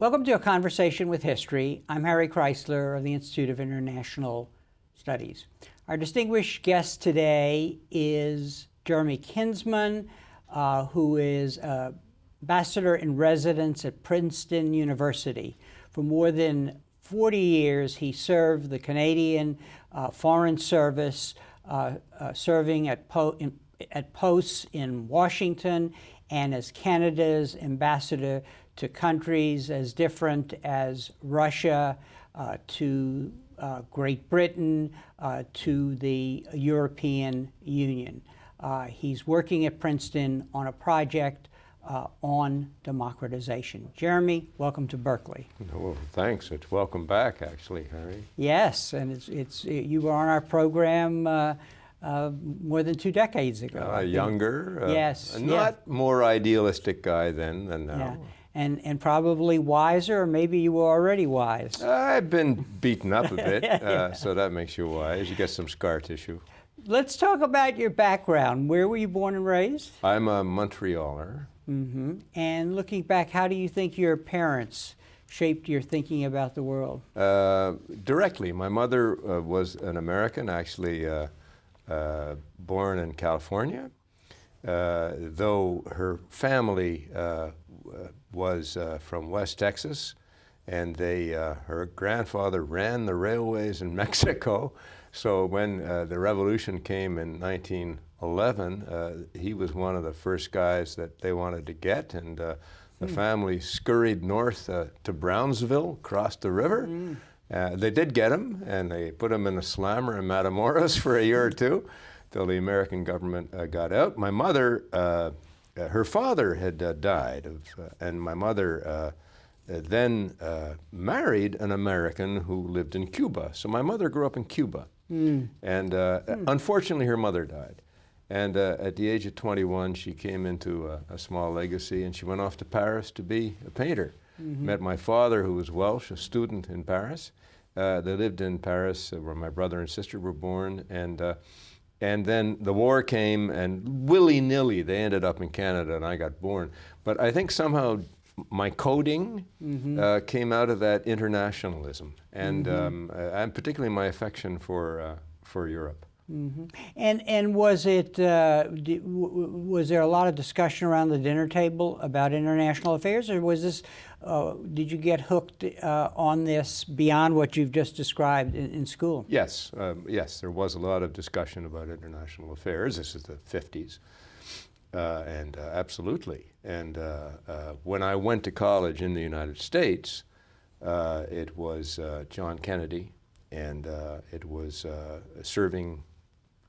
Welcome to A Conversation with History. I'm Harry Kreisler of the Institute of International Studies. Our distinguished guest today is Jeremy Kinsman, who is Ambassador in Residence at Princeton University. For more than 40 years, he served the Canadian Foreign Service, serving at posts in Washington and as Canada's ambassador to countries as different as Russia, to Great Britain, to the European Union. He's working at Princeton on a project on democratization. Jeremy, welcome to Berkeley. Well, thanks. It's welcome back, actually, Harry. Yes, and you were on our program more than 2 decades ago. Younger. Yes. Not more idealistic guy then than now. Yeah. And probably wiser, or maybe you were already wise. I've been beaten up a bit, so that makes you wise. You get some scar tissue. Let's talk about your background. Where were you born and raised? I'm a Montrealer. Mm-hmm. And looking back, how do you think your parents shaped your thinking about the world? Directly. My mother was an American, actually born in California, though her family was from West Texas, and her grandfather ran the railways in Mexico. So when the revolution came in 1911, he was one of the first guys that they wanted to get, and the family scurried north to Brownsville, crossed the river. They did get him, and they put him in a slammer in Matamoros for a year or two, till the American government got out. My mother, her father had died, and my mother then married an American who lived in Cuba. So my mother grew up in Cuba. And unfortunately, her mother died. And at the age of 21, she came into a small legacy, and she went off to Paris to be a painter. Met my father, who was Welsh, a student in Paris. They lived in Paris, where my brother and sister were born. And then the war came, and willy-nilly, they ended up in Canada, and I got born. But I think somehow my coding came out of that internationalism, and particularly my affection for Europe. And was it was there a lot of discussion around the dinner table about international affairs, or was this did you get hooked on this beyond what you've just described in school? Yes, yes, there was a lot of discussion about international affairs. This is the 50s. And absolutely. And when I went to college in the United States, it was John Kennedy, and it was serving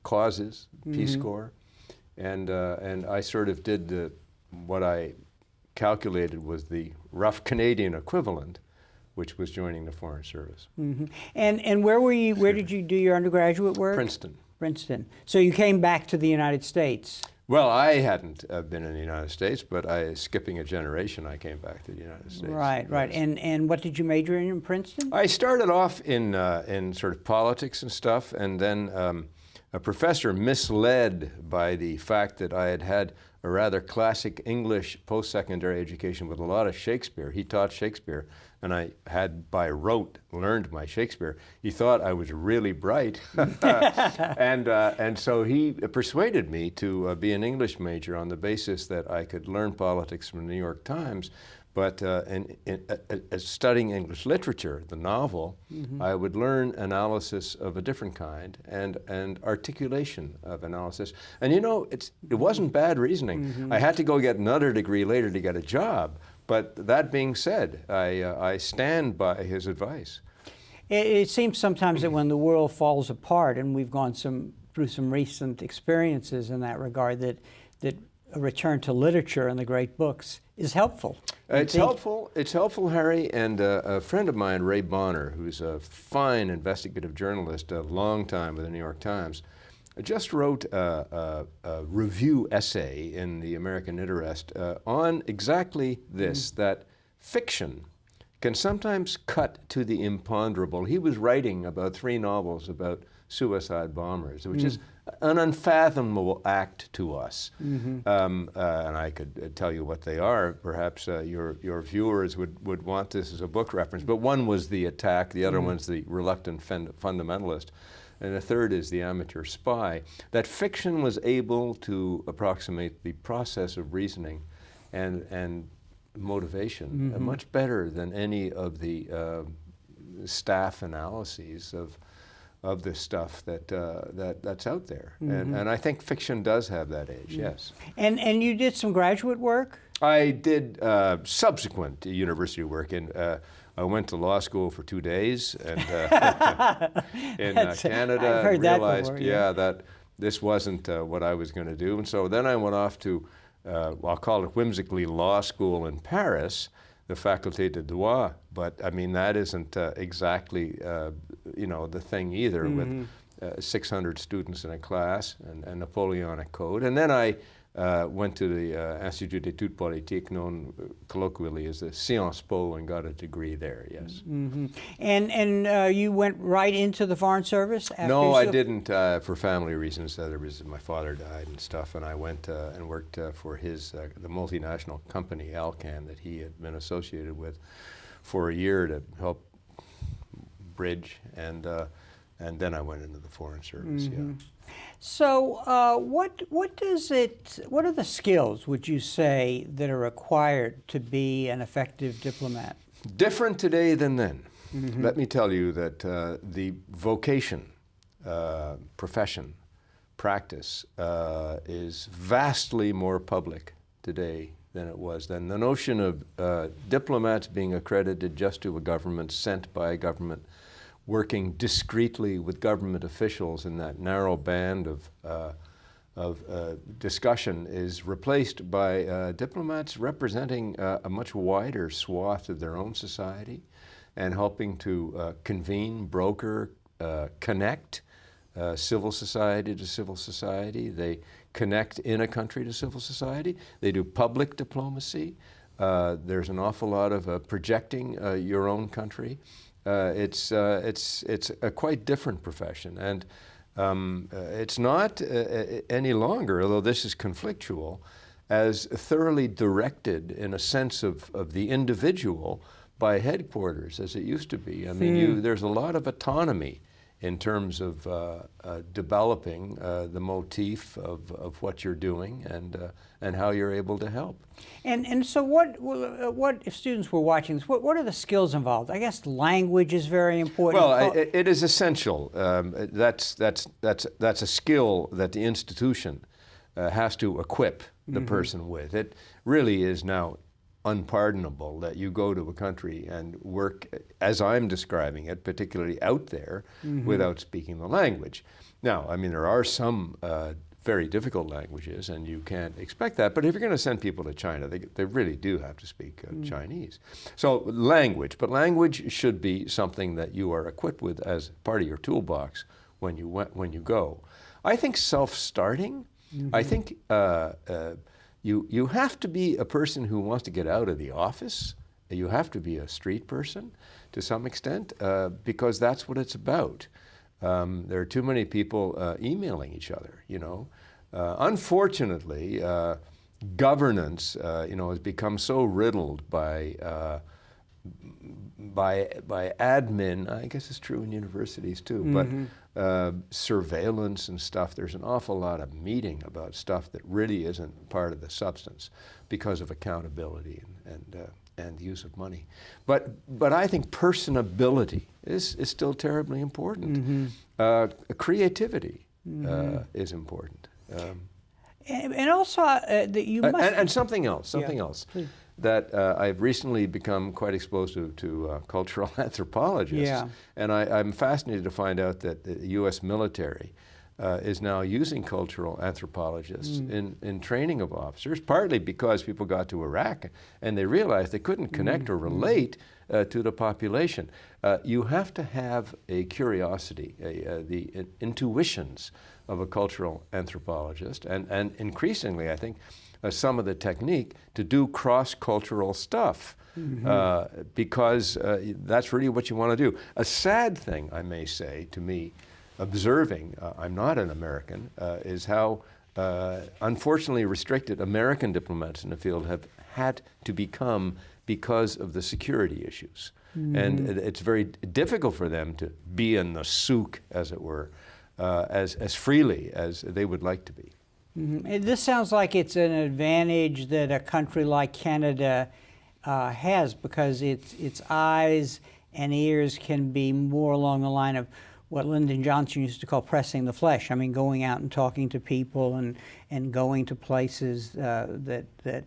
causes, Peace Corps, and I sort of did what I calculated was the rough Canadian equivalent, which was joining the Foreign Service. And where were you? Where did you do your undergraduate work? Princeton. Princeton. So you came back to the United States. Well, I hadn't been in the United States, but skipping a generation, I came back to the United States. Right, right. And what did you major in Princeton? I started off in sort of politics and stuff, and then a professor, misled by the fact that I had had a rather classic English post-secondary education with a lot of Shakespeare. He taught Shakespeare, and I had by rote learned my Shakespeare. He thought I was really bright, and so he persuaded me to be an English major on the basis that I could learn politics from the New York Times, but studying English literature, the novel, I would learn analysis of a different kind and articulation of analysis. And you know, it wasn't bad reasoning. I had to go get another degree later to get a job. But that being said, I stand by his advice. It seems sometimes that when the world falls apart, and we've gone through some recent experiences in that regard, that a return to literature and the great books is helpful. It's helpful. It's helpful, Harry. And a friend of mine, Ray Bonner, who's a fine investigative journalist, a long time with the New York Times, just wrote a review essay in the American Interest on exactly this, that fiction can sometimes cut to the imponderable. He was writing about 3 novels about suicide bombers, which is an unfathomable act to us. And I could tell you what they are. Perhaps your viewers would want this as a book reference. But one was the attack, the other one's the reluctant fundamentalist, and the third is the amateur spy. That fiction was able to approximate the process of reasoning and motivation much better than any of the staff analyses of this stuff that's out there. And I think fiction does have that edge, yes. And you did some graduate work? I did subsequent university work. I went to law school for 2 days and in Canada. I've heard realized, that before, that this wasn't what I was going to do. And so then I went off to, I'll call it whimsically, law school in Paris, the Faculté de Droit. But I mean, that isn't exactly, the thing either, with 600 students in a class and Napoleonic Code. And then I went to the Institut d'études politiques, known colloquially as the Sciences Po, and got a degree there, yes. And you went right into the Foreign Service? After No, I didn't, for family reasons. My father died and stuff, and I went and worked for the multinational company, Alcan, that he had been associated with for a year to help bridge, and then I went into the Foreign Service, yeah. So what are the skills, would you say, that are required to be an effective diplomat? Different today than then. Let me tell you that the vocation, profession, practice is vastly more public today than it was then. The notion of diplomats being accredited just to a government, sent by a government, working discreetly with government officials in that narrow band of discussion is replaced by diplomats representing a much wider swath of their own society and helping to convene, broker, connect civil society to civil society. They connect in a country to civil society. They do public diplomacy. There's an awful lot of projecting your own country. It's a quite different profession, and it's not any longer, although this is conflictual, as thoroughly directed in a sense of the individual by headquarters as it used to be. I mean, there's a lot of autonomy in terms of developing the motif of what you're doing and how you're able to help. And so what if students were watching this, what are the skills involved? I guess language is very important. Well, it is essential. That's a skill that the institution has to equip the person with. It really is now unpardonable that you go to a country and work, as I'm describing it, particularly out there, without speaking the language. Now, I mean, there are some very difficult languages, and you can't expect that, but if you're going to send people to China, they really do have to speak Chinese. So language, but language should be something that you are equipped with as part of your toolbox when you go. I think self-starting, I think you have to be a person who wants to get out of the office. You have to be a street person to some extent, because that's what it's about. There are too many people emailing each other, you know. Unfortunately, governance, has become so riddled by admin. I guess it's true in universities too, but surveillance and stuff. There's an awful lot of meeting about stuff that really isn't part of the substance because of accountability and use of money. But I think personability is still terribly important. Creativity is important. And also that you must... And something else, Please. that I've recently become quite exposed to cultural anthropologists. And I'm fascinated to find out that the U.S. military is now using cultural anthropologists in training of officers, partly because people got to Iraq and they realized they couldn't connect or relate to the population. You have to have a curiosity, the intuitions of a cultural anthropologist, and increasingly, I think, some of the technique to do cross-cultural stuff, because that's really what you want to do. A sad thing, I may say, to me, observing, I'm not an American, is how unfortunately restricted American diplomats in the field have had to become because of the security issues. And it's very difficult for them to be in the souk, as it were, as freely as they would like to be. And this sounds like it's an advantage that a country like Canada has, because its eyes and ears can be more along the line of what Lyndon Johnson used to call pressing the flesh. I mean, going out and talking to people and going to places that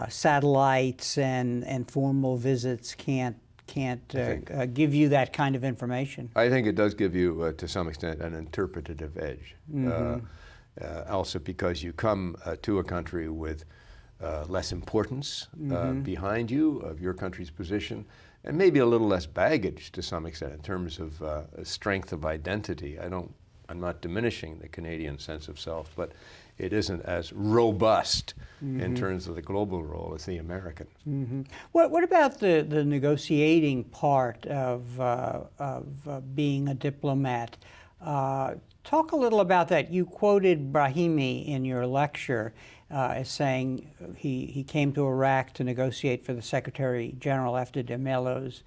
satellites and formal visits can't give you that kind of information. I think it does give you, to some extent, an interpretative edge. Also because you come to a country with less importance behind you of your country's position, and maybe a little less baggage to some extent in terms of strength of identity. I'm not diminishing the Canadian sense of self, but it isn't as robust in terms of the global role as the American. What about the negotiating part of being a diplomat? Talk a little about that. You quoted Brahimi in your lecture as saying he came to Iraq to negotiate for the Secretary General after de Mello's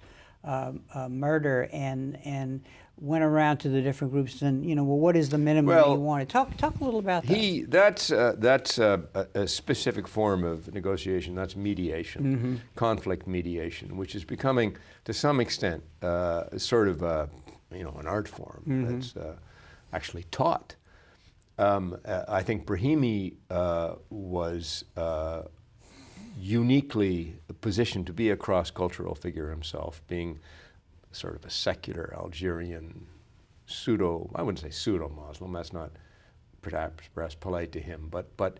murder, and went around to the different groups and, well, what is the minimum you wanted? Talk a little about that. That's a specific form of negotiation. That's mediation, conflict mediation, which is becoming, to some extent, sort of an art form that's actually taught. I think Brahimi was uniquely positioned to be a cross-cultural figure himself, being sort of a secular Algerian I wouldn't say pseudo-Muslim, that's not perhaps polite to him, but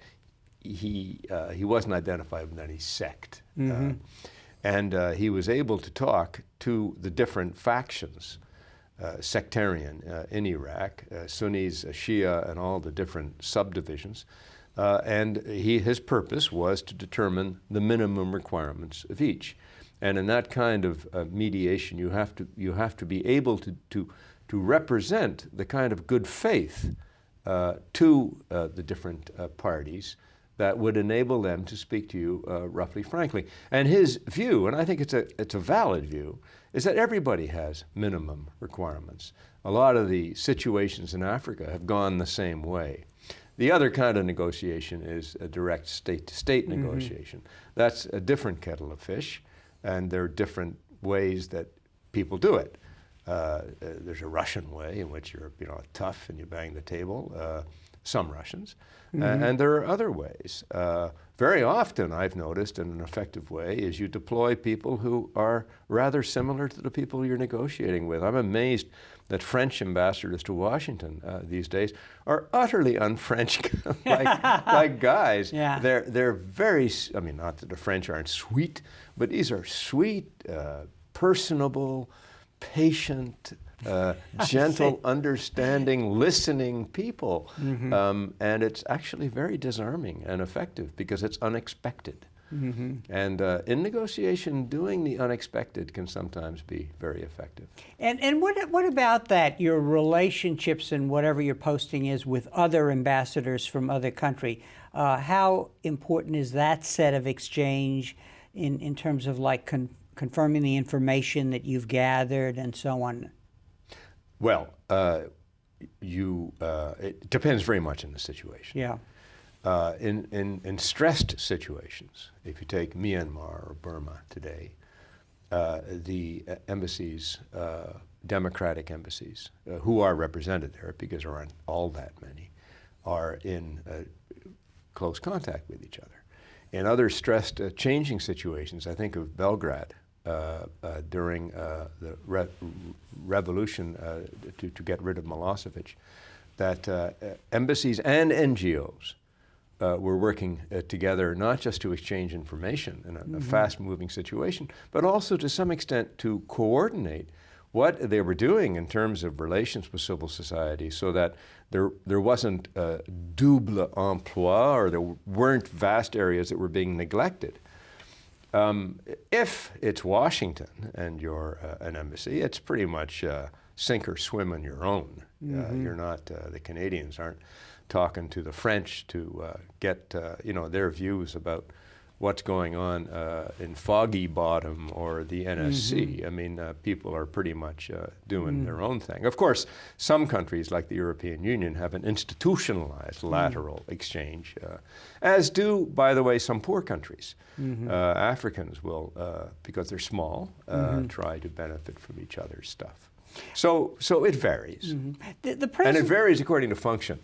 he wasn't identified with any sect. And he was able to talk to the different factions, sectarian in Iraq, Sunnis, Shia, and all the different subdivisions. And his purpose was to determine the minimum requirements of each. And in that kind of mediation, you have to be able to represent the kind of good faith to the different parties that would enable them to speak to you roughly frankly. And his view, and I think it's a valid view, is that everybody has minimum requirements. A lot of the situations in Africa have gone the same way. The other kind of negotiation is a direct state-to-state negotiation. That's a different kettle of fish, and there are different ways that people do it. There's a Russian way in which you're tough and you bang the table, some Russians, and there are other ways. Very often, I've noticed, in an effective way, is you deploy people who are rather similar to the people you're negotiating with. I'm amazed that French ambassadors to Washington these days are utterly un-French like guys. Yeah. They're very, not that the French aren't sweet, but these are sweet, personable, patient, gentle, understanding, listening people. And it's actually very disarming and effective because it's unexpected. And in negotiation, doing the unexpected can sometimes be very effective. And what about that, your relationships and whatever your posting is with other ambassadors from other country? How important is that set of exchange in terms of confirming the information that you've gathered and so on? Well, it depends very much on the situation. Yeah. In stressed situations, if you take Myanmar or Burma today, the embassies, democratic embassies, who are represented there, because there aren't all that many, are in close contact with each other. In other stressed, changing situations, I think of Belgrade during the revolution to get rid of Milosevic, that embassies and NGOs were working together, not just to exchange information in a fast-moving situation, but also to some extent to coordinate what they were doing in terms of relations with civil society, so that there wasn't a double emploi, or there weren't vast areas that were being neglected. If it's Washington and you're an embassy, it's pretty much sink or swim on your own. You're not, the Canadians aren't talking to the French to get their views about what's going on in Foggy Bottom or the NSC. I mean, people are pretty much doing their own thing. Of course, some countries like the European Union have an institutionalized lateral exchange, as do, by the way, some poor countries. Africans will, because they're small, try to benefit from each other's stuff. So it varies. And it varies according to function.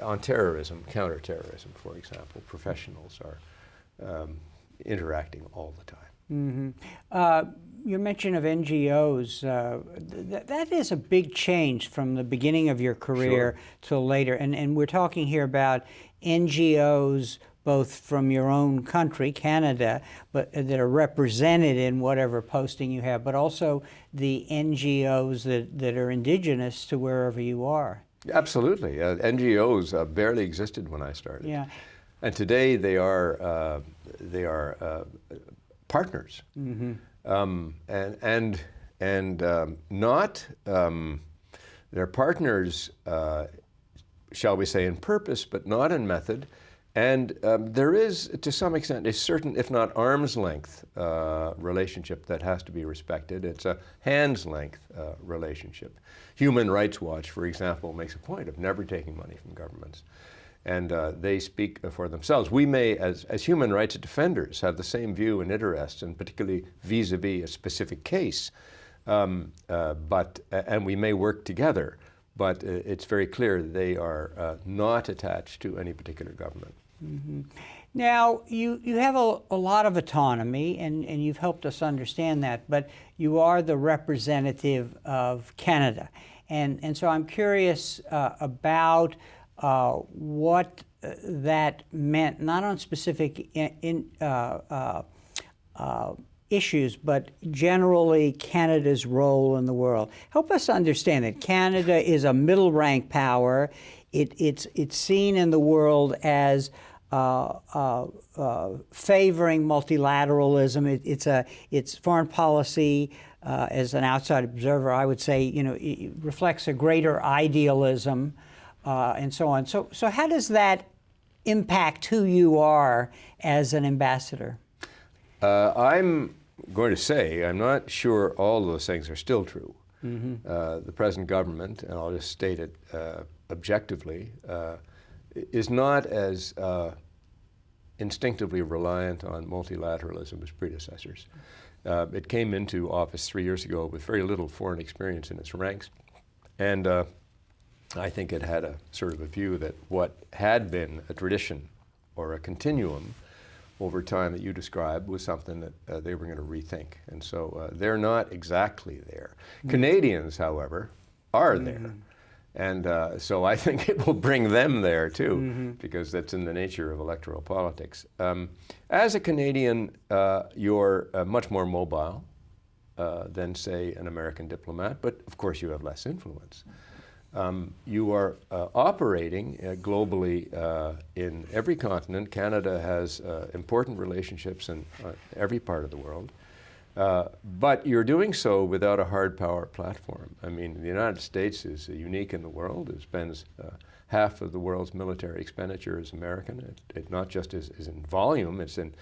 On terrorism, counterterrorism, for example, professionals are interacting all the time. Your mention of NGOs, that is a big change from the beginning of your career till later. And we're talking here about NGOs both from your own country, Canada, but that are represented in whatever posting you have, but also the NGOs that are indigenous to wherever you are. Absolutely. NGOs barely existed when I started. Yeah. And today they are partners, not they're partners, shall we say, in purpose, but not in method. And there is, to some extent, a certain, if not arm's length, relationship that has to be respected. It's a hand's length relationship. Human Rights Watch, for example, makes a point of never taking money from governments. And they speak for themselves. We may, as human rights defenders, have the same view and interest, and particularly vis-a-vis a specific case, and we may work together, but it's very clear they are not attached to any particular government. Now, you have a lot of autonomy, and you've helped us understand that, but you are the representative of Canada. And so I'm curious about what that meant, not on specific issues, but generally Canada's role in the world. Help us understand that Canada is a middle-rank power. It's seen in the world as favoring multilateralism. Its foreign policy, as an outside observer, I would say, it reflects a greater idealism. And so on. So how does that impact who you are as an ambassador? I'm going to say I'm not sure all those things are still true. The present government, and I'll just state it objectively, is not as instinctively reliant on multilateralism as predecessors. It came into office 3 years ago with very little foreign experience in its ranks. And I think it had a sort of a view that what had been a tradition or a continuum over time that you described was something that they were going to rethink. And so they're not exactly there. Canadians, however, are there. And so I think it will bring them there too, because that's in the nature of electoral politics. As a Canadian, you're much more mobile than, say, an American diplomat, but of course you have less influence. You are operating globally in every continent. Canada has important relationships in every part of the world. But you're doing so without a hard power platform. I mean, the United States is unique in the world. It spends half of the world's military expenditure is American. It not just is in volume, it's in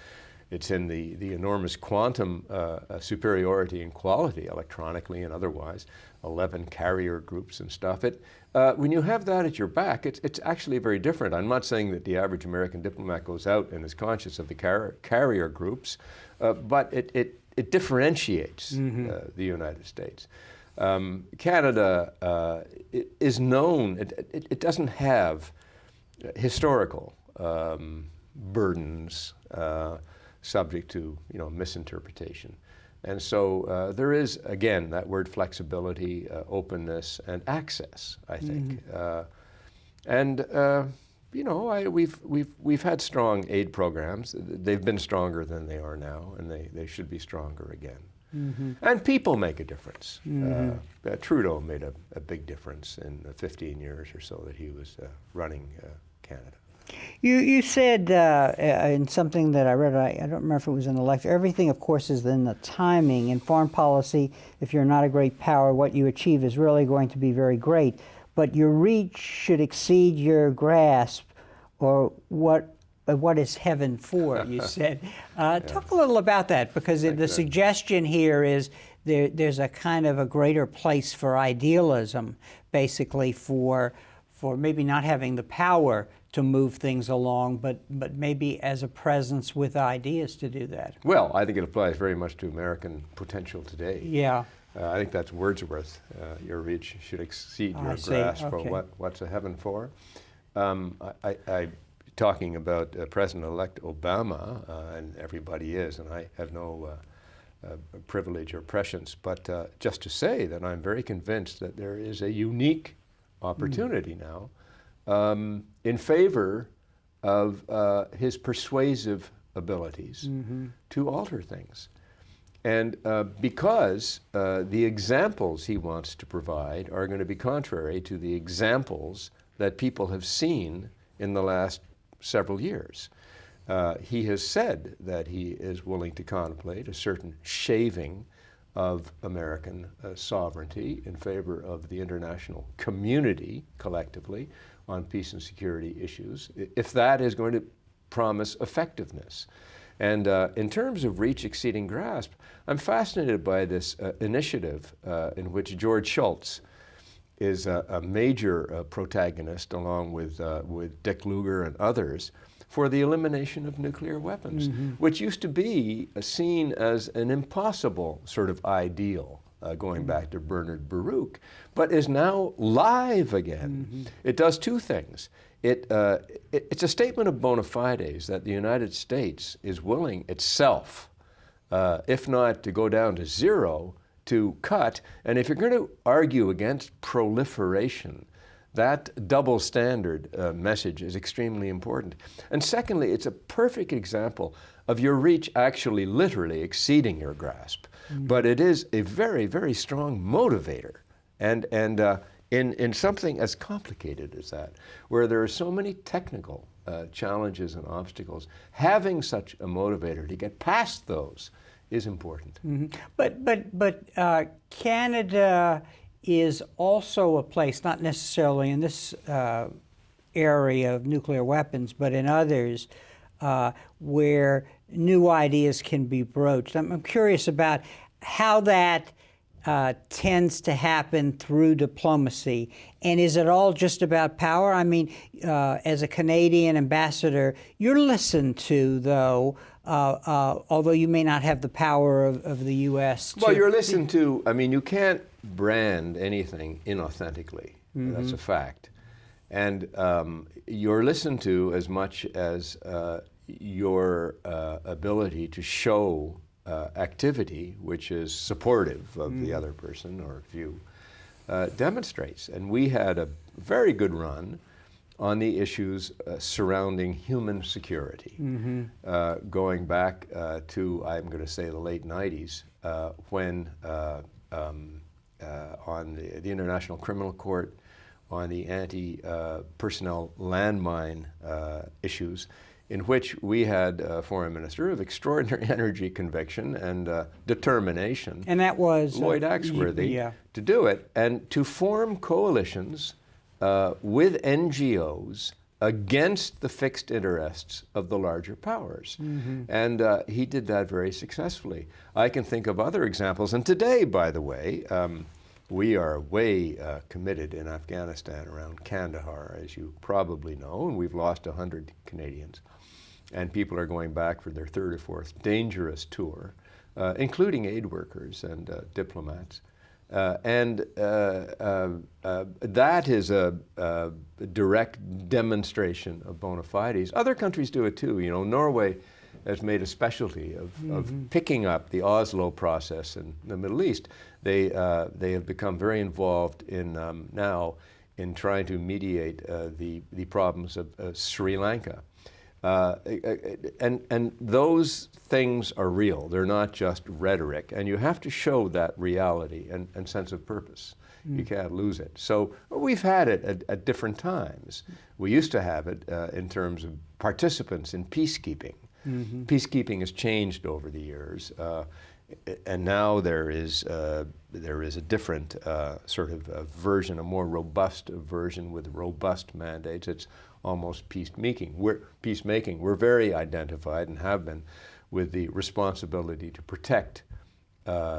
the enormous quantum superiority in quality, electronically and otherwise, 11 carrier groups and stuff. When you have that at your back, it's actually very different. I'm not saying that the average American diplomat goes out and is conscious of the carrier groups, but it differentiates the United States. Canada is known, it doesn't have historical burdens subject to misinterpretation. And so there is, again, that word flexibility, openness, and access, I think. We've had strong aid programs. They've been stronger than they are now, and they should be stronger again. And people make a difference. Trudeau made a big difference in the 15 years or so that he was running Canada. You said in something that I read, I don't remember if it was in the lecture, everything, of course, is in the timing. In foreign policy, if you're not a great power, what you achieve is really going to be very great. But your reach should exceed your grasp, or what is heaven for, you said. Talk a little about that, because the suggestion here is there's a kind of a greater place for idealism, basically, for maybe not having the power to move things along, but maybe as a presence with ideas to do that. Well, I think it applies very much to American potential today. Yeah. I think that's Wordsworth. Your reach should exceed your grasp for what's a heaven for. Talking about President-elect Obama, and everybody is, and I have no privilege or prescience, but just to say that I'm very convinced that there is a unique opportunity now in favor of his persuasive abilities to alter things. And because the examples he wants to provide are going to be contrary to the examples that people have seen in the last several years. He has said that he is willing to contemplate a certain shaving of American sovereignty in favor of the international community collectively on peace and security issues, if that is going to promise effectiveness. And in terms of reach exceeding grasp, I'm fascinated by this initiative in which George Shultz is a major protagonist, along with Dick Lugar and others, for the elimination of nuclear weapons, which used to be seen as an impossible sort of ideal, going back to Bernard Baruch, but is now live again. It does two things. It's a statement of bona fides that the United States is willing itself, if not to go down to zero, to cut. And if you're going to argue against proliferation, that double standard message is extremely important. And secondly, it's a perfect example of your reach actually literally exceeding your grasp. But it is a very, very strong motivator. And in something as complicated as that, where there are so many technical challenges and obstacles, having such a motivator to get past those is important. But Canada is also a place, not necessarily in this area of nuclear weapons, but in others, where new ideas can be broached. I'm curious about how that tends to happen through diplomacy. And is it all just about power? I mean, as a Canadian ambassador, you're listened to, though, although you may not have the power of the U.S. Well, you're listened to. I mean, you can't brand anything inauthentically. That's a fact. And you're listened to as much as your ability to show activity, which is supportive of the other person or view, demonstrates. And we had a very good run on the issues surrounding human security, going back to, I'm going to say, the late 90s, when on the International Criminal Court, on the anti-personnel landmine issues, in which we had a foreign minister of extraordinary energy, conviction, and determination. And that was Lloyd Axworthy, to do it, and to form coalitions with NGOs against the fixed interests of the larger powers. And he did that very successfully. I can think of other examples. And today, by the way, we are way committed in Afghanistan around Kandahar, as you probably know, and we've lost 100 Canadians. And people are going back for their third or fourth dangerous tour, including aid workers and diplomats. And that is a direct demonstration of bona fides. Other countries do it too. You know, Norway has made a specialty of picking up the Oslo process in the Middle East. They have become very involved in now in trying to mediate the problems of Sri Lanka. And those things are real. They're not just rhetoric. And you have to show that reality and sense of purpose. You can't lose it. So we've had it at different times. We used to have it in terms of participants in peacekeeping. Peacekeeping has changed over the years. And now there is a different sort of version, a more robust version with robust mandates. It's almost peacemaking. We're very identified and have been with the responsibility to protect, I'll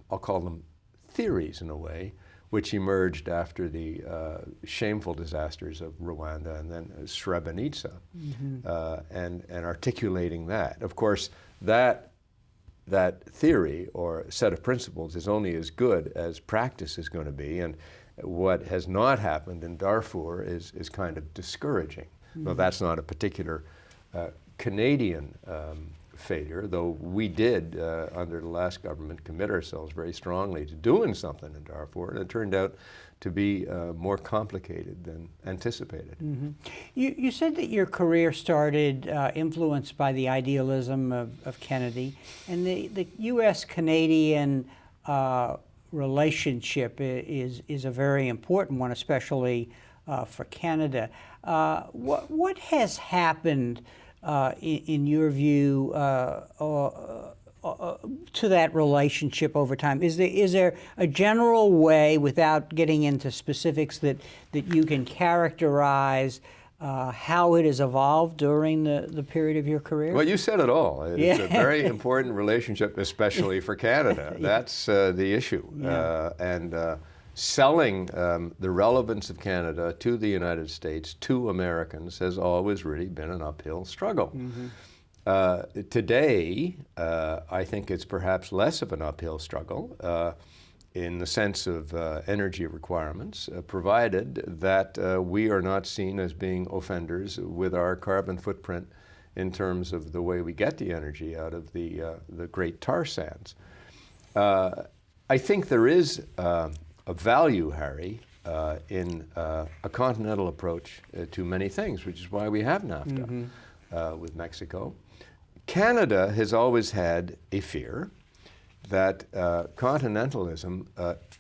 call them theories in a way, which emerged after the shameful disasters of Rwanda and then Srebrenica, and articulating that. Of course, that theory or set of principles is only as good as practice is going to be, and what has not happened in Darfur is kind of discouraging. Though that's not a particular Canadian failure, though we did, under the last government, commit ourselves very strongly to doing something in Darfur, and it turned out to be more complicated than anticipated. You said that your career started influenced by the idealism of Kennedy, and the U.S.-Canadian relationship is a very important one, especially for Canada. What has happened in your view, to that relationship over time? Is there a general way, without getting into specifics, that you can characterize how it has evolved during the period of your career? Well, you said it all. It's a very important relationship, especially for Canada. That's the issue. Selling the relevance of Canada to the United States, to Americans, has always really been an uphill struggle. Today, I think it's perhaps less of an uphill struggle in the sense of energy requirements, provided that we are not seen as being offenders with our carbon footprint in terms of the way we get the energy out of the great tar sands. I think there is a value, Harry, in a continental approach to many things, which is why we have NAFTA with Mexico. Canada has always had a fear that continentalism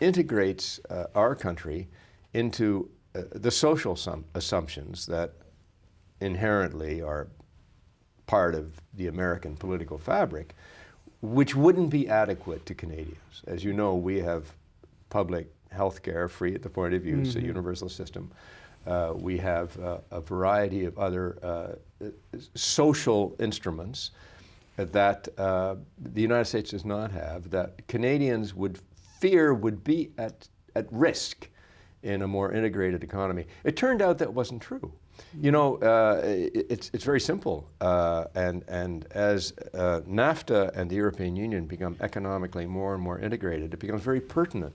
integrates our country into the social assumptions that inherently are part of the American political fabric, which wouldn't be adequate to Canadians. As you know, we have public health care, free at the point of use, a universal system. We have a variety of other social instruments that the United States does not have, that Canadians would fear would be at risk in a more integrated economy. It turned out that wasn't true. You know, it's very simple. And as NAFTA and the European Union become economically more and more integrated, it becomes very pertinent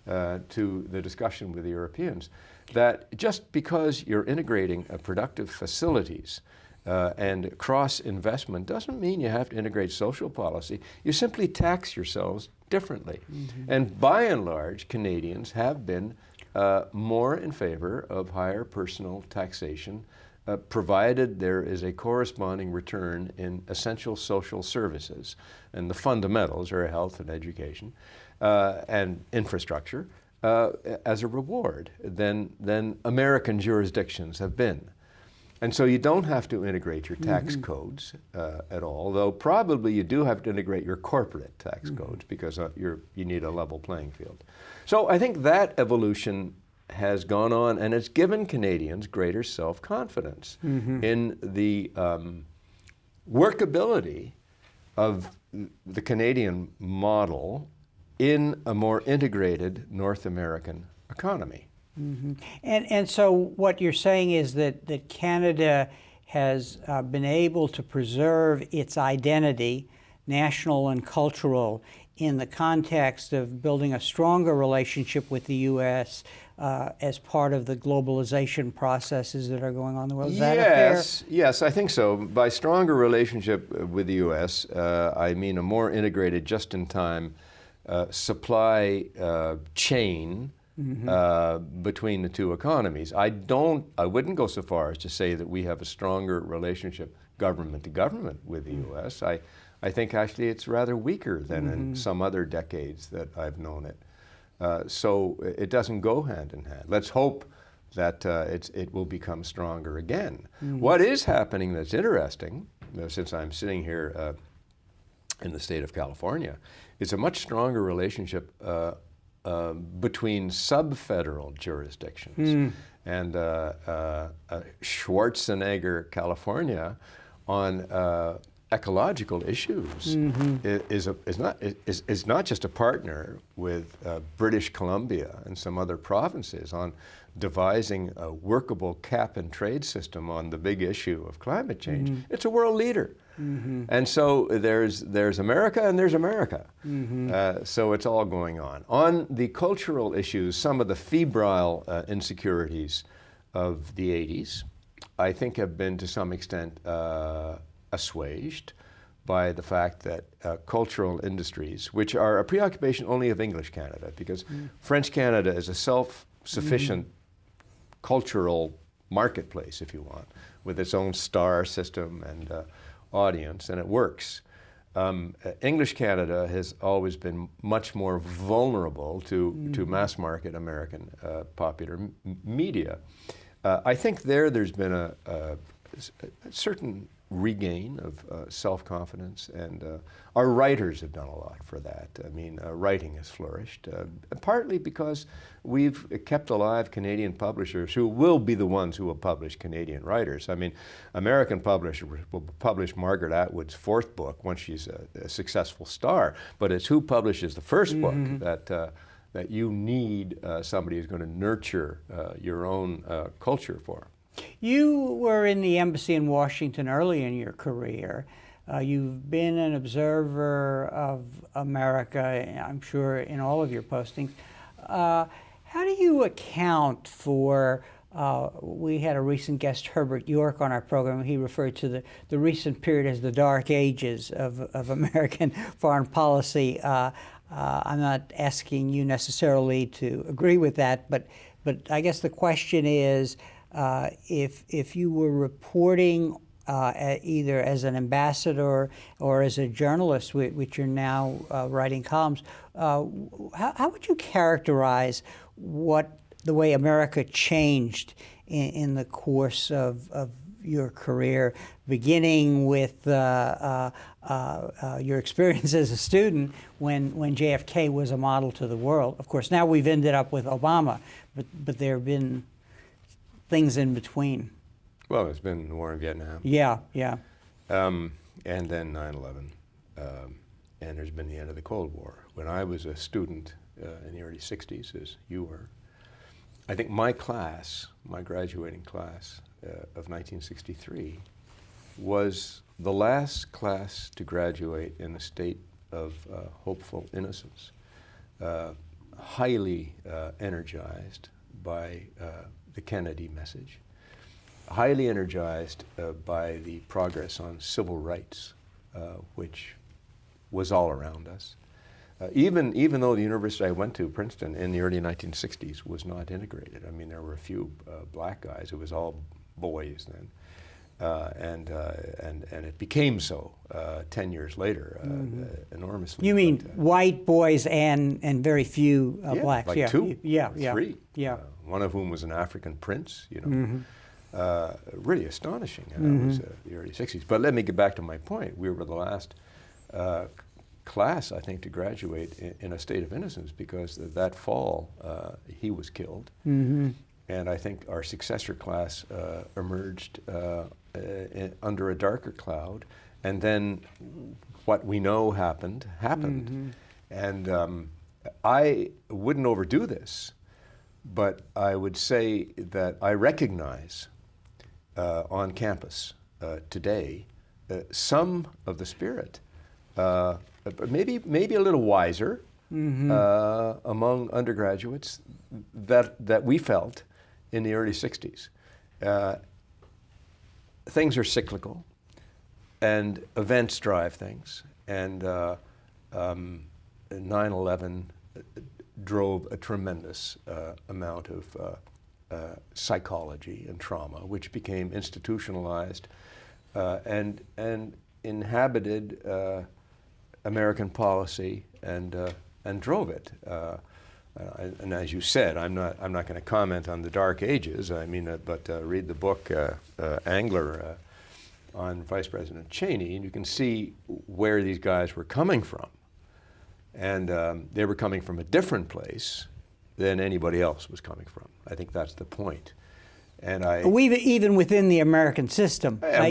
to the discussion with the Europeans that just because you're integrating productive facilities and cross-investment doesn't mean you have to integrate social policy. You simply tax yourselves differently. And by and large, Canadians have been more in favor of higher personal taxation, provided there is a corresponding return in essential social services. And the fundamentals are health and education and infrastructure as a reward than American jurisdictions have been. And so you don't have to integrate your tax codes at all, though probably you do have to integrate your corporate tax codes because you need a level playing field. So I think that evolution has gone on, and it's given Canadians greater self-confidence in the workability of the Canadian model in a more integrated North American economy. And so what you're saying is that Canada has been able to preserve its identity, national and cultural, in the context of building a stronger relationship with the U.S. As part of the globalization processes that are going on in the world. Is that a fair? Yes, I think so. By stronger relationship with the U.S., I mean a more integrated, just-in-time supply chain between the two economies. I wouldn't go so far as to say that we have a stronger relationship government to government with the U.S. I think actually it's rather weaker than in some other decades that I've known it. So it doesn't go hand in hand. Let's hope that it will become stronger again. What is happening that's interesting, since I'm sitting here in the state of California, is a much stronger relationship between sub-federal jurisdictions. And Schwarzenegger, California, on ecological issues is not just a partner with British Columbia and some other provinces on devising a workable cap and trade system on the big issue of climate change. It's a world leader. And so there's America and there's America. So it's all going on. On the cultural issues, some of the febrile insecurities of the 80s, I think have been to some extent assuaged by the fact that cultural industries, which are a preoccupation only of English Canada, because French Canada is a self-sufficient cultural marketplace, if you want, with its own star system and audience, and it works. English Canada has always been much more vulnerable to mass market American popular media. I think there's been a certain regain of self-confidence, and our writers have done a lot for that. I mean, writing has flourished, partly because we've kept alive Canadian publishers who will be the ones who will publish Canadian writers. I mean, American publishers will publish Margaret Atwood's fourth book once she's a successful star, but it's who publishes the first book that you need somebody who's going to nurture your own culture for. You were in the embassy in Washington early in your career. You've been an observer of America, I'm sure, in all of your postings. How do you account for, we had a recent guest, Herbert York, on our program. He referred to the recent period as the dark ages of American foreign policy. I'm not asking you necessarily to agree with that, but I guess the question is, if you were reporting either as an ambassador or as a journalist, which you're now writing columns, how would you characterize the way America changed in the course of your career, beginning with your experience as a student when JFK was a model to the world? Of course, now we've ended up with Obama, but there have been things in between. Well, there's been the war in Vietnam. Yeah. And then 9/11. And there's been the end of the Cold War. When I was a student in the early 60s, as you were, I think my class, my graduating class of 1963, was the last class to graduate in a state of hopeful innocence, highly energized by the Kennedy message, highly energized by the progress on civil rights, which was all around us. Even though the university I went to, Princeton, in the early 1960s was not integrated. I mean, there were a few black guys. It was all boys then. And it became so 10 years later, enormously. You mean white boys and very few blacks? Like two, three. Yeah. One of whom was an African prince, you know. Really astonishing. That was the early 60s. But let me get back to my point. We were the last class, I think, to graduate in a state of innocence, because that fall he was killed. And I think our successor class emerged under a darker cloud, and then what we know happened. And I wouldn't overdo this, but I would say that I recognize on campus today some of the spirit, maybe a little wiser among undergraduates that we felt in the early 60s. Things are cyclical, and events drive things, and 9/11 drove a tremendous amount of psychology and trauma, which became institutionalized and inhabited American policy and drove it. And as you said, I'm not going to comment on the Dark Ages. I mean, but read the book Angler on Vice President Cheney, and you can see where these guys were coming from. And they were coming from a different place than anybody else was coming from. I think that's the point. And even within the American system. I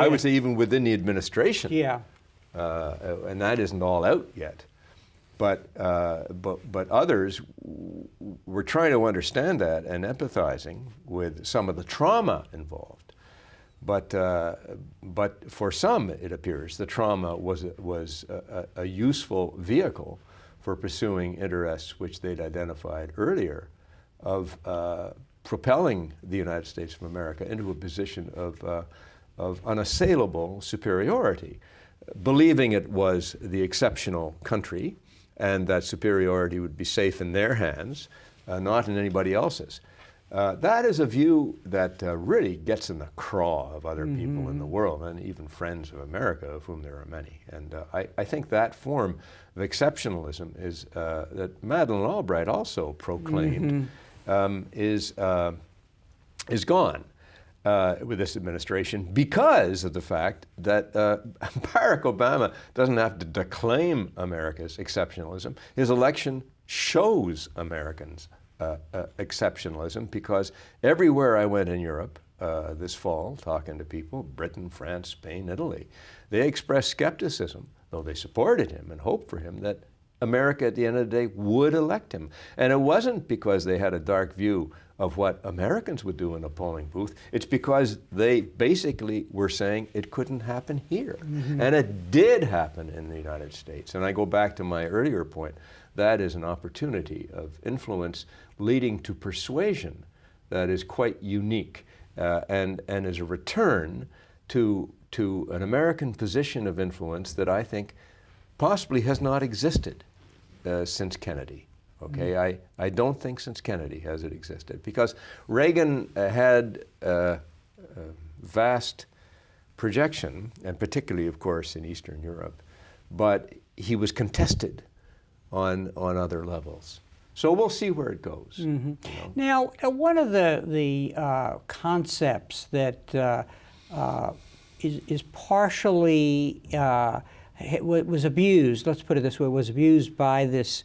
would say even within the administration. Yeah. And that isn't all out yet. But others were trying to understand that and empathizing with some of the trauma involved. But for some, it appears, the trauma was a useful vehicle for pursuing interests which they'd identified earlier of propelling the United States of America into a position of unassailable superiority, believing it was the exceptional country and that superiority would be safe in their hands, not in anybody else's. That is a view that really gets in the craw of other people in the world, and even friends of America, of whom there are many. And I think that form of exceptionalism is that Madeleine Albright also proclaimed is gone with this administration because of the fact that Barack Obama doesn't have to declaim America's exceptionalism. His election shows Americans' exceptionalism, because everywhere I went in Europe this fall, talking to people, Britain, France, Spain, Italy, they expressed skepticism, though they supported him and hoped for him, that America at the end of the day would elect him. And it wasn't because they had a dark view of what Americans would do in a polling booth. It's because they basically were saying it couldn't happen here. And it did happen in the United States. And I go back to my earlier point. That is an opportunity of influence leading to persuasion that is quite unique and is a return to an American position of influence that I think possibly has not existed since Kennedy. Okay, I don't think since Kennedy has it existed, because Reagan had vast projection, and particularly, of course, in Eastern Europe, but he was contested on other levels. So we'll see where it goes. You know? Now, one of the concepts that is partially was abused, let's put it this way, was abused by this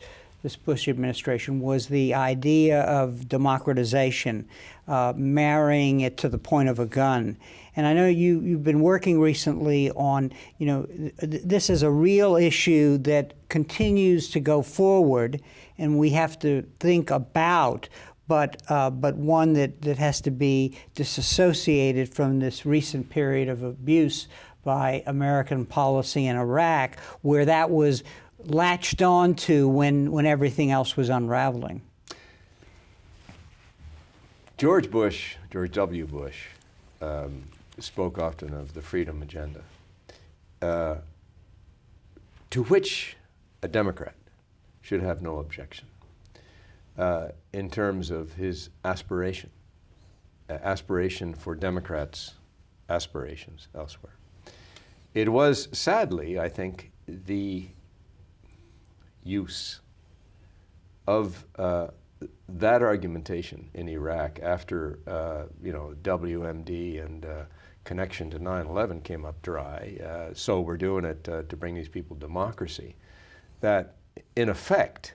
Bush administration, was the idea of democratization, marrying it to the point of a gun. And I know you've been working recently on, this is a real issue that continues to go forward, and we have to think about, but one that has to be disassociated from this recent period of abuse by American policy in Iraq, where that was latched on to when everything else was unraveling. George W. Bush, spoke often of the freedom agenda, to which a Democrat should have no objection in terms of his aspiration for Democrats' aspirations elsewhere. It was, sadly, I think, the use of that argumentation in Iraq after WMD and connection to 9/11 came up dry. So we're doing it to bring these people democracy. That, in effect,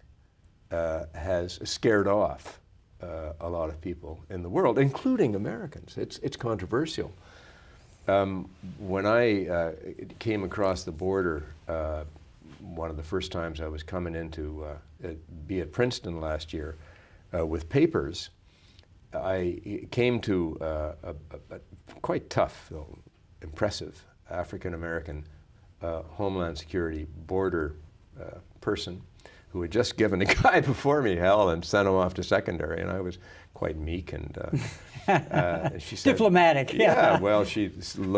has scared off a lot of people in the world, including Americans. It's controversial. When I came across the border, one of the first times I was coming in to be at Princeton last year with papers, I came to a quite tough, though impressive, African-American Homeland Security border person who had just given a guy before me hell and sent him off to secondary, and I was quite meek, and she said, diplomatic. Yeah, well, she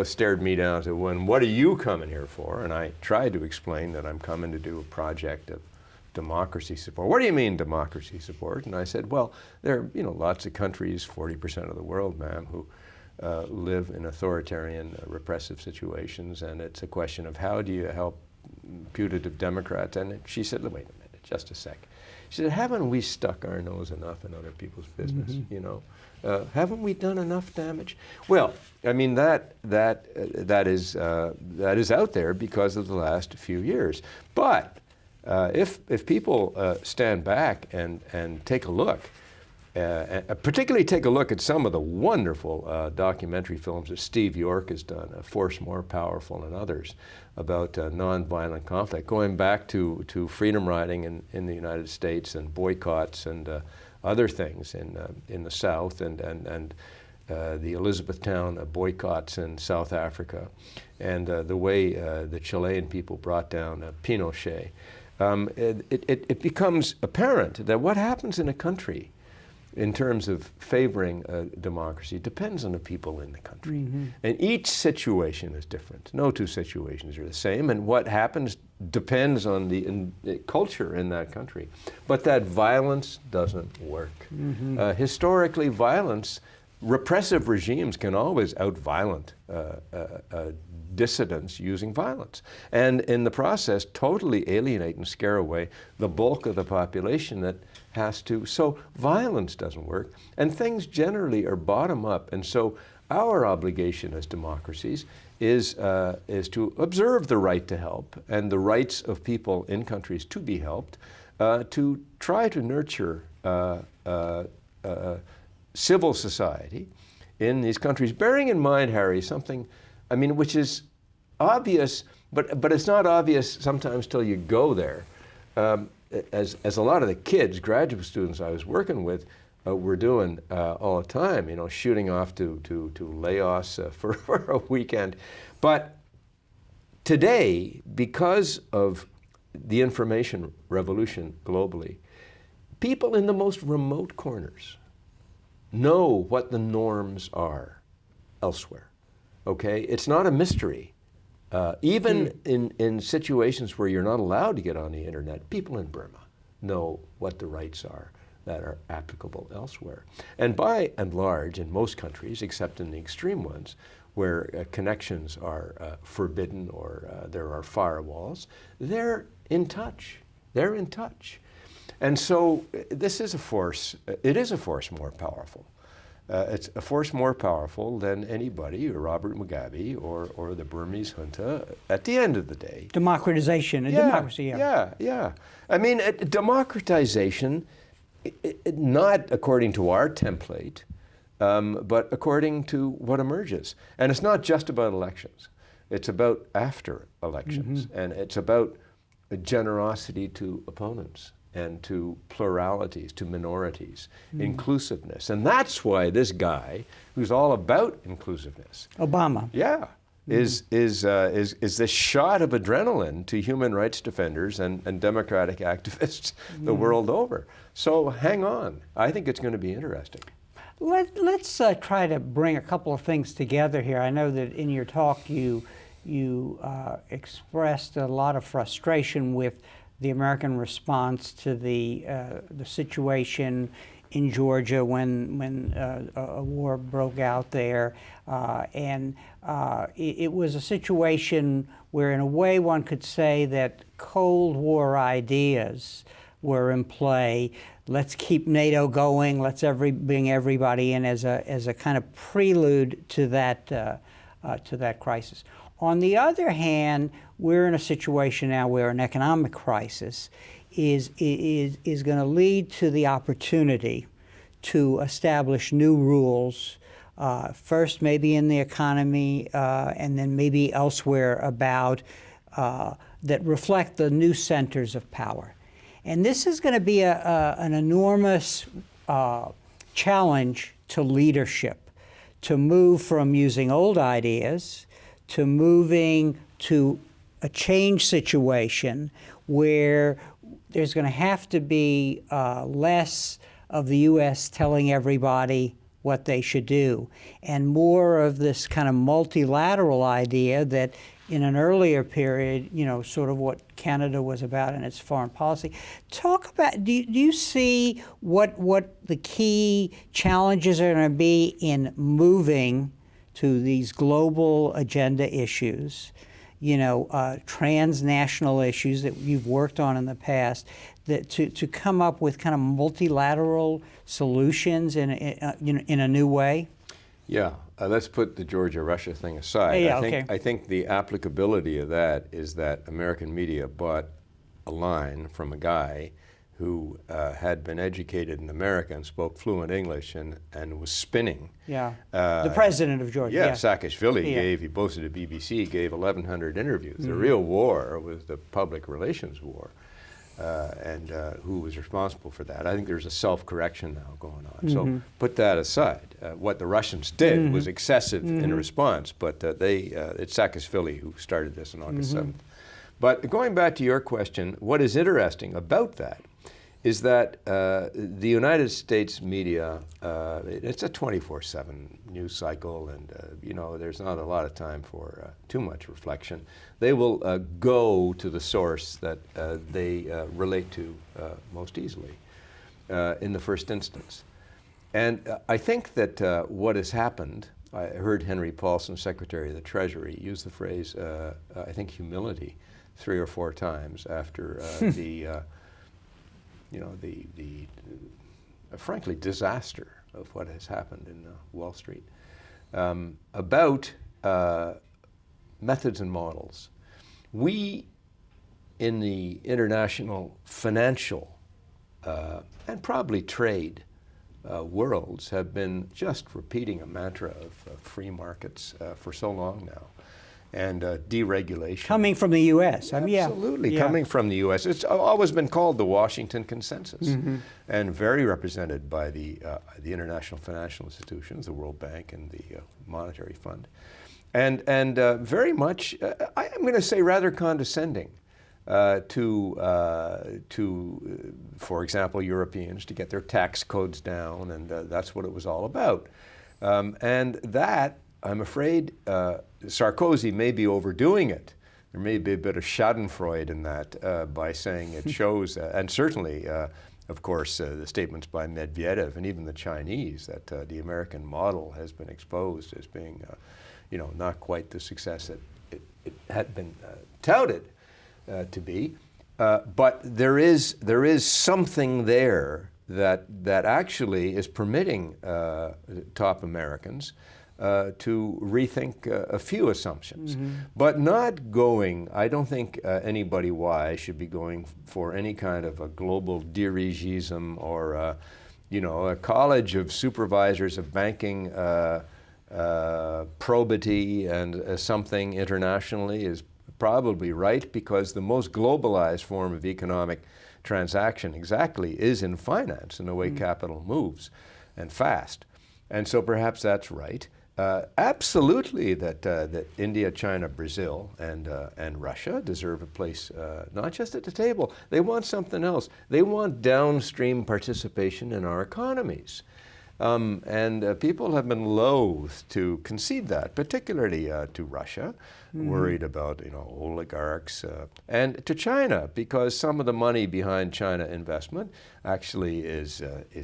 stared me down and said, what are you coming here for? And I tried to explain that I'm coming to do a project of democracy support. What do you mean democracy support? And I said, well, there are lots of countries, 40% of the world, ma'am, who live in authoritarian, repressive situations, and it's a question of how do you help putative Democrats? And she said, wait a minute, just a sec. She said, haven't we stuck our nose enough in other people's business? Haven't we done enough damage? Well, I mean that is out there because of the last few years. But if people stand back and take a look, particularly take a look at some of the wonderful documentary films that Steve York has done, A Force More Powerful and others, about nonviolent conflict, going back to freedom riding in the United States and boycotts and other things in the South and the Elizabethtown boycotts in South Africa, and the way the Chilean people brought down Pinochet. It becomes apparent that what happens in a country in terms of favoring democracy depends on the people in the country. And each situation is different. No two situations are the same, and what happens depends on the culture in that country. But that violence doesn't work. Historically, repressive regimes can always out-violent dissidents using violence, and in the process totally alienate and scare away the bulk of the population that has to. So violence doesn't work, and things generally are bottom up. And so our obligation as democracies is to observe the right to help and the rights of people in countries to be helped, to try to nurture civil society in these countries, bearing in mind, Harry, something, I mean, which is obvious, but it's not obvious sometimes till you go there. As a lot of the kids, graduate students I was working with, were doing all the time, shooting off to Laos for a weekend. But today, because of the information revolution globally, people in the most remote corners know what the norms are elsewhere. Okay? It's not a mystery. Even in situations where you're not allowed to get on the internet, people in Burma know what the rights are that are applicable elsewhere. And by and large, in most countries, except in the extreme ones, where connections are forbidden or there are firewalls, they're in touch. They're in touch. And so this is a force, it is a force more powerful. It's a force more powerful than anybody, or Robert Mugabe, or the Burmese junta, at the end of the day. Democratization and democracy. Yeah. I mean, democratization, not according to our template, but according to what emerges. And it's not just about elections. It's about after elections. And it's about generosity to opponents and to pluralities, to minorities, inclusiveness. And that's why this guy, who's all about inclusiveness, Obama, is this shot of adrenaline to human rights defenders and democratic activists the world over. So hang on. I think it's going to be interesting. Let's try to bring a couple of things together here. I know that in your talk you expressed a lot of frustration with the American response to the situation in Georgia when a war broke out there, and it was a situation where, in a way, one could say that Cold War ideas were in play. Let's keep NATO going. Let's bring everybody in as a kind of prelude to that crisis. On the other hand, we're in a situation now where an economic crisis is going to lead to the opportunity to establish new rules, first maybe in the economy and then maybe elsewhere about that reflect the new centers of power. And this is going to be an enormous challenge to leadership, to move from using old ideas to moving to a change situation where there's going to have to be less of the U.S. telling everybody what they should do, and more of this kind of multilateral idea that in an earlier period, sort of what Canada was about in its foreign policy. Talk about, do you see what the key challenges are going to be in moving to these global agenda issues, transnational issues that you've worked on in the past, that to come up with kind of multilateral solutions in a new way? Yeah, let's put the Georgia-Russia thing aside. I think the applicability of that is that American media bought a line from a guy who had been educated in America and spoke fluent English and was spinning. Yeah, the president of Georgia. Yeah, Saakashvili he boasted at BBC, gave 1,100 interviews. The real war was the public relations war. And who was responsible for that. I think there's a self-correction now going on. So put that aside. What the Russians did was excessive in response, but it's Saakashvili who started this on August 7th. But going back to your question, what is interesting about that is that the United States media, it's a 24/7 news cycle, and there's not a lot of time for too much reflection. They will go to the source that they relate to most easily in the first instance. And I think that what has happened, I heard Henry Paulson, Secretary of the Treasury, use the phrase, I think, humility 3 or 4 times after the frankly disaster of what has happened in Wall Street, about methods and models. We, in the international financial and probably trade worlds, have been just repeating a mantra of free markets for so long now. And deregulation. Coming from the U.S. Absolutely, coming from the U.S. It's always been called the Washington Consensus, and very represented by the international financial institutions, the World Bank and the Monetary Fund, and very much, I'm going to say, rather condescending to, for example, Europeans to get their tax codes down, and that's what it was all about, and that, I'm afraid, Sarkozy may be overdoing it. There may be a bit of schadenfreude in that by saying it shows, and certainly, of course, the statements by Medvedev and even the Chinese that the American model has been exposed as being, not quite the success that it had been touted to be. But there is something there that actually is permitting top Americans to rethink a few assumptions, but not going, I don't think anybody wise should be going for any kind of a global dirigism or, a college of supervisors of banking probity and something internationally is probably right, because the most globalized form of economic transaction exactly is in finance, in the way capital moves, and fast. And so perhaps that's right. Absolutely that India, China, Brazil, and Russia deserve a place, not just at the table. They want something else. They want downstream participation in our economies. And people have been loath to concede that, particularly to Russia, worried about oligarchs, and to China, because some of the money behind China investment actually is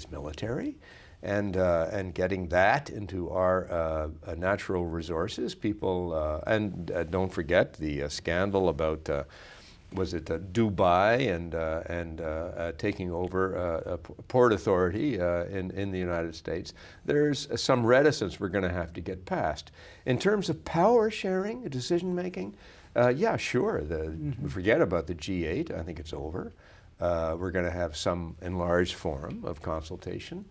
military. And getting that into our natural resources, people, and don't forget the scandal about, was it Dubai and taking over a port authority in the United States. There's some reticence we're going to have to get past. In terms of power sharing, decision making, yeah, sure. Forget about the G8. I think it's over. We're going to have some enlarged forum of consultation.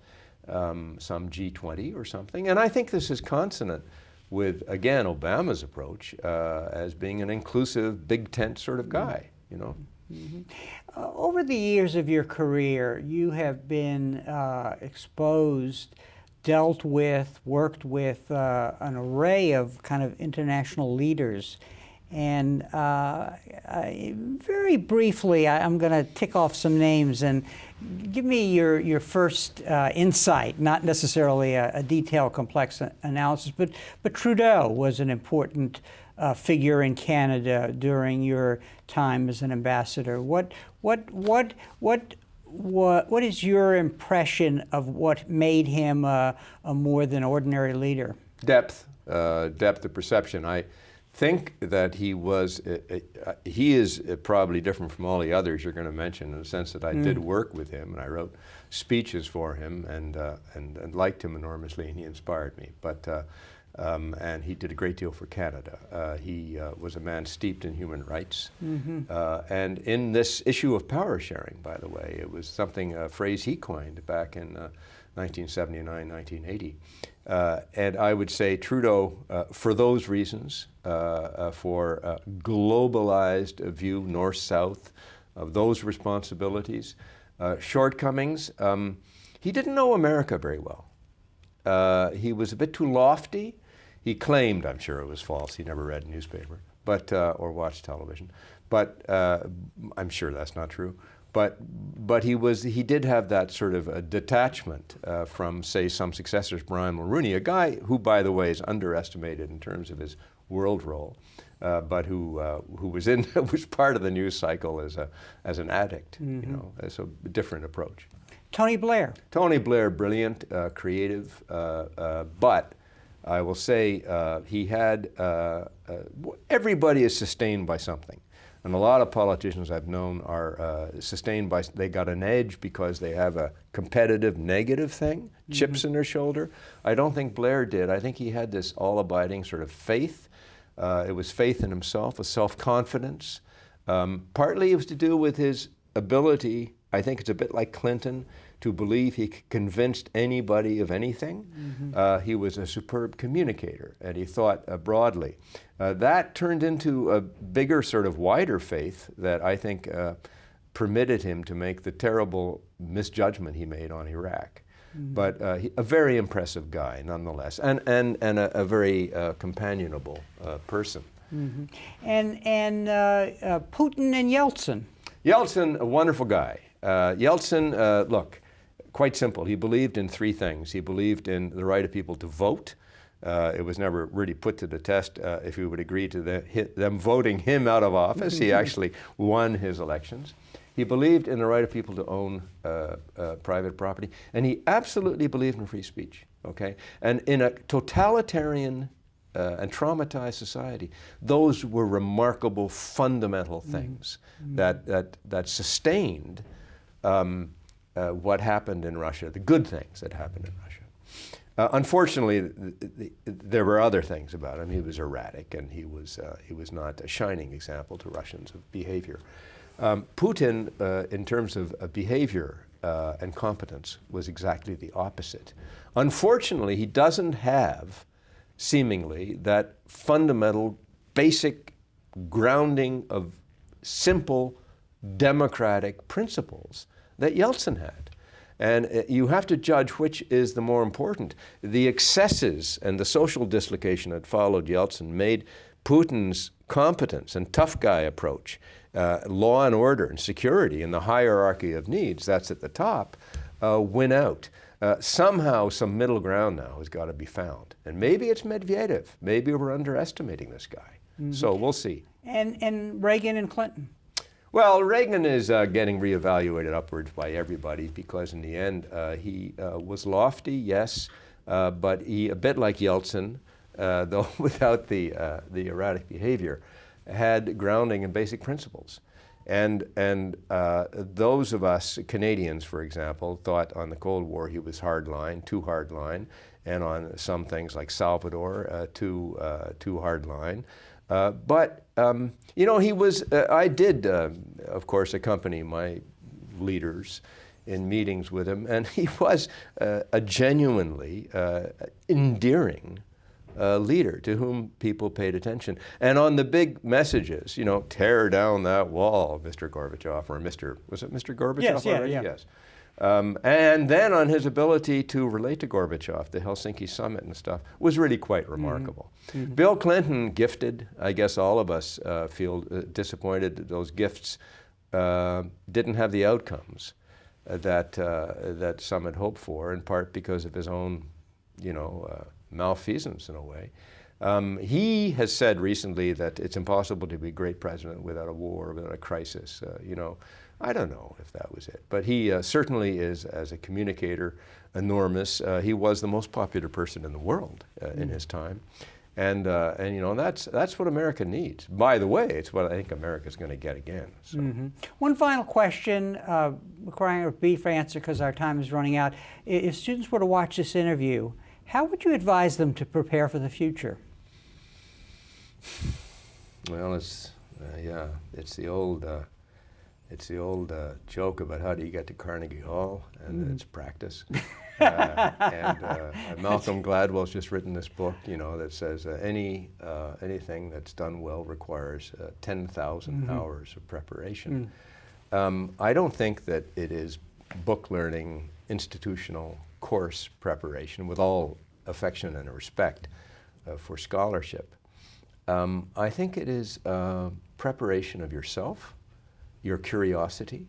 Some G20 or something. And I think this is consonant with, again, Obama's approach as being an inclusive, big tent sort of guy, Over the years of your career, you have been exposed, dealt with, worked with an array of kind of international leaders. And very briefly, I'm going to tick off some names and give me your first insight, not necessarily a detailed, complex analysis, but Trudeau was an important figure in Canada during your time as an ambassador. What is your impression of what made him a more than ordinary leader? Depth of perception. I think that he is probably different from all the others you're going to mention, in the sense that I did work with him and I wrote speeches for him and liked him enormously, and he inspired me. And he did a great deal for Canada. He was a man steeped in human rights. And in this issue of power sharing, by the way, it was a phrase he coined back in 1979, 1980. And I would say Trudeau, for those reasons, for a globalized view, north-south, of those responsibilities, shortcomings, he didn't know America very well. He was a bit too lofty. He claimed, I'm sure it was false, he never read a newspaper or watched television, but I'm sure that's not true. But he did have that sort of a detachment from, say, some successors, Brian Mulroney, a guy who, by the way, is underestimated in terms of his world role, but who was part of the news cycle as an addict, as a different approach. Tony Blair. Tony Blair, brilliant, creative, but I will say he had, everybody is sustained by something. And a lot of politicians I've known are sustained by, they got an edge because they have a competitive negative thing, chips in their shoulder. I don't think Blair did. I think he had this all-abiding sort of faith. It was faith in himself, a self-confidence. Partly it was to do with his ability, I think it's a bit like Clinton, to believe he convinced anybody of anything. He was a superb communicator, and he thought broadly. That turned into a bigger, sort of wider faith that I think permitted him to make the terrible misjudgment he made on Iraq. But a very impressive guy, nonetheless, and a very companionable person. And Putin and Yeltsin. Yeltsin, a wonderful guy. Yeltsin, look, quite simple. He believed in three things. He believed in the right of people to vote. It was never really put to the test if he would agree to them voting him out of office. He actually won his elections. He believed in the right of people to own private property, and he absolutely believed in free speech. Okay, and in a totalitarian and traumatized society, those were remarkable, fundamental things that sustained what happened in Russia, the good things that happened in Russia. Unfortunately, there were other things about him. He was erratic, and he was not a shining example to Russians of behavior. Putin, in terms of behavior and competence, was exactly the opposite. Unfortunately, he doesn't have, seemingly, that fundamental, basic grounding of simple democratic principles that Yeltsin had. And you have to judge which is the more important. The excesses and the social dislocation that followed Yeltsin made Putin's competence and tough guy approach, law and order and security in the hierarchy of needs, that's at the top, win out. Somehow some middle ground now has got to be found. And maybe it's Medvedev. Maybe we're underestimating this guy. So we'll see. And Reagan and Clinton. Well, Reagan is getting reevaluated upwards by everybody because in the end he was lofty, yes, but he, a bit like Yeltsin, though without the erratic behavior, had grounding in basic principles. And those of us Canadians, for example, thought on the Cold War he was hardline, too hardline, and on some things like Salvador, too hardline. But you know, he was, I did, of course, accompany my leaders in meetings with him, and he was a genuinely endearing leader to whom people paid attention. And on the big messages, you know, tear down that wall, Mr. Gorbachev, or was it Mr. Gorbachev yes, already? Yeah. Yes. And then on his ability to relate to Gorbachev, the Helsinki summit and stuff, was really quite remarkable. Bill Clinton, gifted. I guess all of us feel disappointed that those gifts didn't have the outcomes that some had hoped for, in part because of his own, malfeasance in a way. He has said recently that it's impossible to be a great president without a war, without a crisis. You know, I don't know if that was it, but he certainly is, as a communicator, enormous. He was the most popular person in the world in his time. And you know, that's what America needs. By the way, it's what I think America's going to get again. So. One final question, requiring a brief answer because our time is running out. If students were to watch this interview, how would you advise them to prepare for the future? Well, it's the old joke about how do you get to Carnegie Hall, and it's practice. Malcolm Gladwell's just written this book, you know, that says anything that's done well requires 10,000 hours of preparation. I don't think that it is book learning, institutional course preparation, with all affection and respect for scholarship. I think it is preparation of yourself, your curiosity,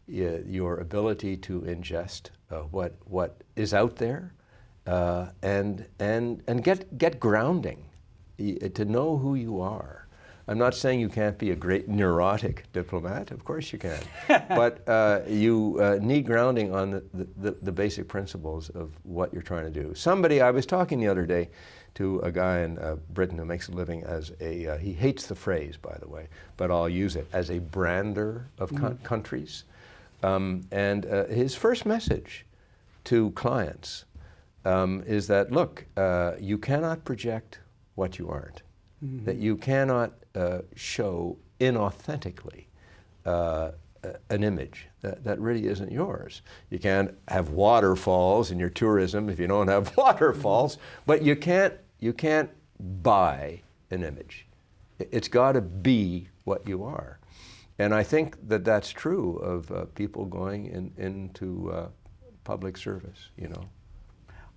your ability to ingest what is out there, and get grounding, to know who you are. I'm not saying you can't be a great neurotic diplomat. Of course you can, but you need grounding on the basic principles of what you're trying to do. I was talking the other day to a guy in Britain who makes a living as a, he hates the phrase, by the way, but I'll use it, as a brander of countries. His first message to clients is that, look, you cannot project what you aren't, that you cannot show inauthentically an image that really isn't yours. You can't have waterfalls in your tourism if you don't have waterfalls, but you can't buy an image. It's got to be what you are. And I think that that's true of people going into public service, you know.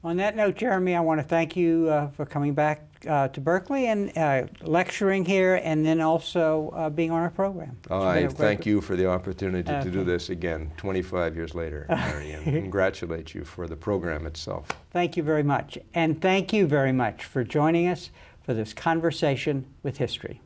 On that note, Jeremy, I want to thank you for coming back to Berkeley and lecturing here, and then also being on our program. I thank you for the opportunity to do this again 25 years later, Harry, and congratulate you for the program itself. Thank you very much. And thank you very much for joining us for this conversation with history.